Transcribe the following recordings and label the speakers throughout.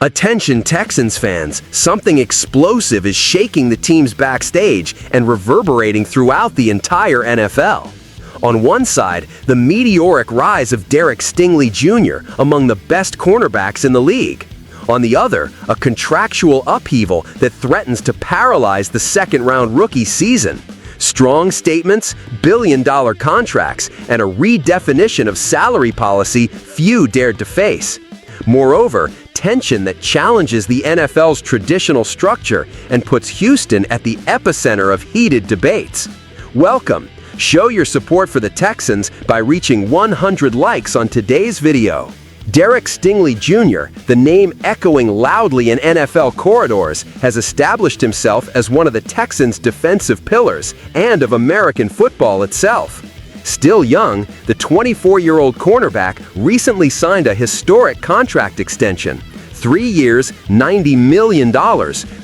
Speaker 1: Attention Texans fans, something explosive is shaking the teams backstage and reverberating throughout the entire NFL. On one side, the meteoric rise of Derek Stingley Jr., among the best cornerbacks in the league. On the other, a contractual upheaval that threatens to paralyze the second-round rookie season. Strong statements, billion-dollar contracts, and a redefinition of salary policy few dared to face. Moreover, tension that challenges the NFL's traditional structure and puts Houston at the epicenter of heated debates. Welcome! Show your support for the Texans by reaching 100 likes on today's video. Derek Stingley Jr., the name echoing loudly in NFL corridors, has established himself as one of the Texans' defensive pillars and of American football itself. Still young, the 24-year-old cornerback recently signed a historic contract extension. 3 years, $90 million,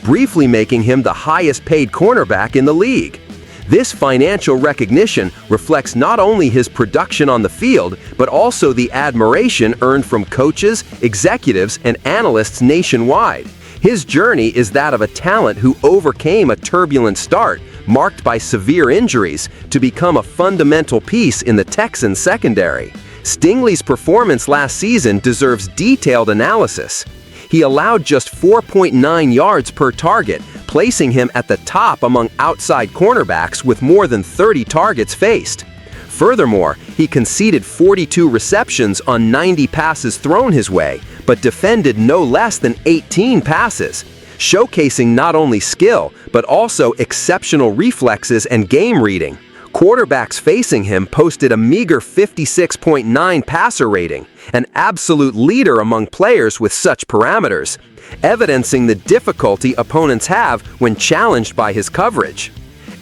Speaker 1: briefly making him the highest-paid cornerback in the league. This financial recognition reflects not only his production on the field, but also the admiration earned from coaches, executives, and analysts nationwide. His journey is that of a talent who overcame a turbulent start, marked by severe injuries, to become a fundamental piece in the Texans secondary. Stingley's performance last season deserves detailed analysis. He allowed just 4.9 yards per target, placing him at the top among outside cornerbacks with more than 30 targets faced. Furthermore, he conceded 42 receptions on 90 passes thrown his way, but defended no less than 18 passes, showcasing not only skill, but also exceptional reflexes and game reading. Quarterbacks facing him posted a meager 56.9 passer rating, an absolute leader among players with such parameters, evidencing the difficulty opponents have when challenged by his coverage.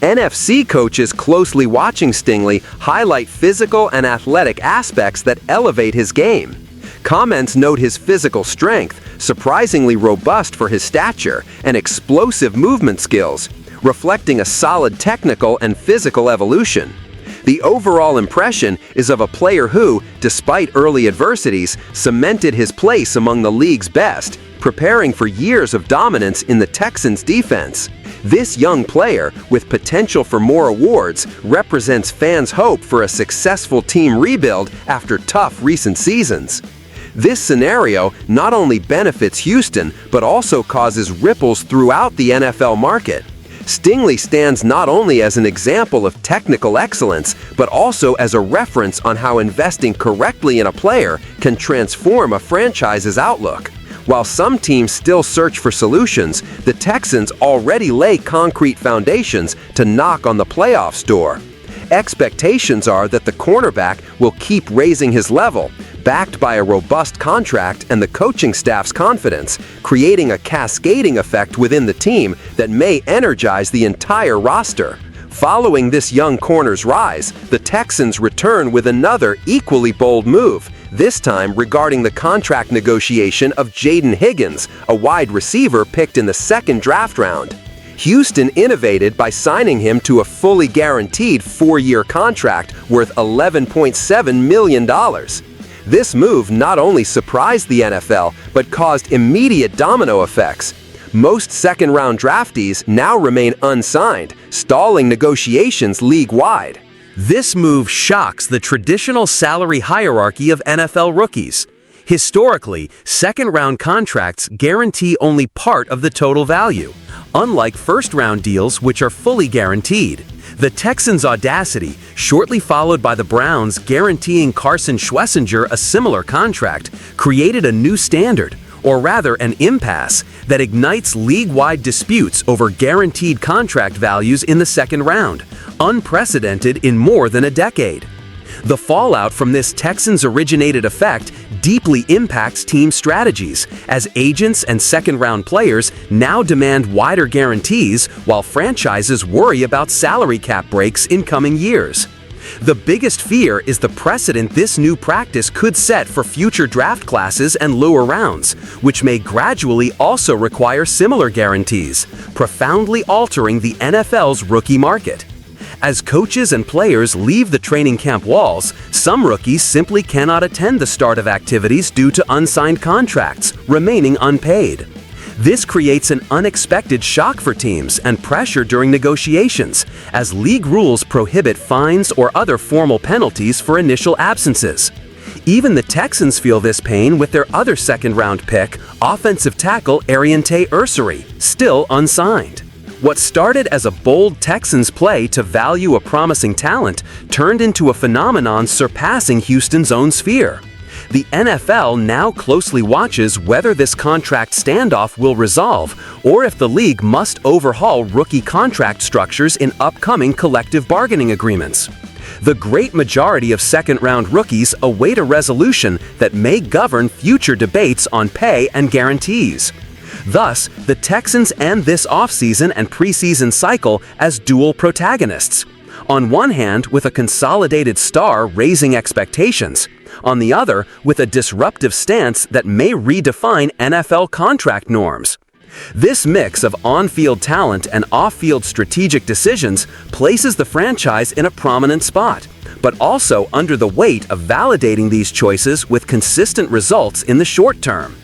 Speaker 1: NFC coaches closely watching Stingley highlight physical and athletic aspects that elevate his game. Comments note his physical strength, surprisingly robust for his stature, and explosive movement skills, reflecting a solid technical and physical evolution. The overall impression is of a player who, despite early adversities, cemented his place among the league's best, preparing for years of dominance in the Texans' defense. This young player, with potential for more awards, represents fans' hope for a successful team rebuild after tough recent seasons. This scenario not only benefits Houston, but also causes ripples throughout the NFL market. Stingley stands not only as an example of technical excellence, but also as a reference on how investing correctly in a player can transform a franchise's outlook. While some teams still search for solutions, the Texans already lay concrete foundations to knock on the playoffs door. Expectations are that the cornerback will keep raising his level, backed by a robust contract and the coaching staff's confidence, creating a cascading effect within the team that may energize the entire roster. Following this young corner's rise, the Texans return with another equally bold move, this time regarding the contract negotiation of Jaden Higgins, a wide receiver picked in the second draft round. Houston innovated by signing him to a fully guaranteed 4-year contract worth $11.7 million. This move not only surprised the NFL, but caused immediate domino effects. Most second-round draftees now remain unsigned, stalling negotiations league-wide. This move shocks the traditional salary hierarchy of NFL rookies. Historically, second-round contracts guarantee only part of the total value, unlike first-round deals which are fully guaranteed. The Texans' audacity, shortly followed by the Browns guaranteeing Carson Schwessinger a similar contract, created a new standard, or rather an impasse, that ignites league-wide disputes over guaranteed contract values in the second round, unprecedented in more than a decade. The fallout from this Texans-originated effect deeply impacts team strategies, as agents and second-round players now demand wider guarantees while franchises worry about salary cap breaks in coming years. The biggest fear is the precedent this new practice could set for future draft classes and lower rounds, which may gradually also require similar guarantees, profoundly altering the NFL's rookie market. As coaches and players leave the training camp walls, some rookies simply cannot attend the start of activities due to unsigned contracts, remaining unpaid. This creates an unexpected shock for teams and pressure during negotiations, as league rules prohibit fines or other formal penalties for initial absences. Even the Texans feel this pain with their other second-round pick, offensive tackle Ariante Ursary, still unsigned. What started as a bold Texans play to value a promising talent turned into a phenomenon surpassing Houston's own sphere. The NFL now closely watches whether this contract standoff will resolve or if the league must overhaul rookie contract structures in upcoming collective bargaining agreements. The great majority of second-round rookies await a resolution that may govern future debates on pay and guarantees. Thus, the Texans end this offseason and preseason cycle as dual protagonists. On one hand, with a consolidated star raising expectations. On the other, with a disruptive stance that may redefine NFL contract norms. This mix of on-field talent and off-field strategic decisions places the franchise in a prominent spot, but also under the weight of validating these choices with consistent results in the short term.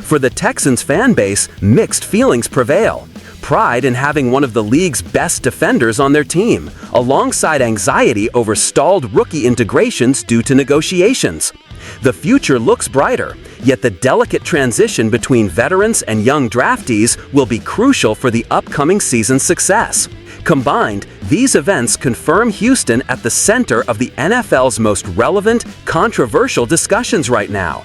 Speaker 1: For the Texans fan base, mixed feelings prevail. Pride in having one of the league's best defenders on their team, alongside anxiety over stalled rookie integrations due to negotiations. The future looks brighter, yet the delicate transition between veterans and young draftees will be crucial for the upcoming season's success. Combined, these events confirm Houston at the center of the NFL's most relevant, controversial discussions right now.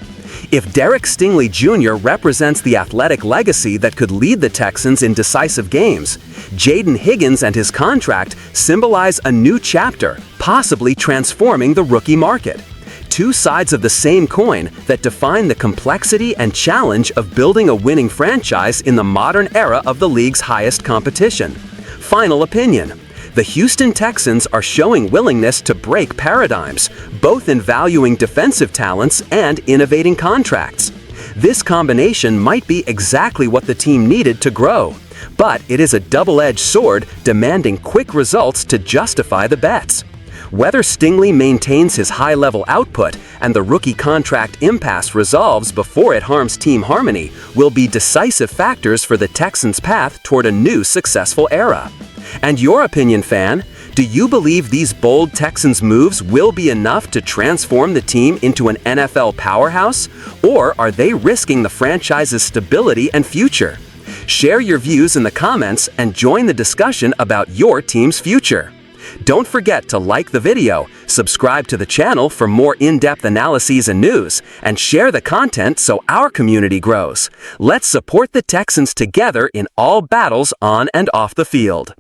Speaker 1: If Derek Stingley Jr. represents the athletic legacy that could lead the Texans in decisive games, Jaden Higgins and his contract symbolize a new chapter, possibly transforming the rookie market. Two sides of the same coin that define the complexity and challenge of building a winning franchise in the modern era of the league's highest competition. Final opinion. The Houston Texans are showing willingness to break paradigms, both in valuing defensive talents and innovating contracts. This combination might be exactly what the team needed to grow, but it is a double-edged sword demanding quick results to justify the bets. Whether Stingley maintains his high-level output and the rookie contract impasse resolves before it harms team harmony will be decisive factors for the Texans' path toward a new successful era. And your opinion, fan? Do you believe these bold Texans moves will be enough to transform the team into an NFL powerhouse? Or are they risking the franchise's stability and future? Share your views in the comments and join the discussion about your team's future. Don't forget to like the video, subscribe to the channel for more in-depth analyses and news, and share the content so our community grows. Let's support the Texans together in all battles on and off the field.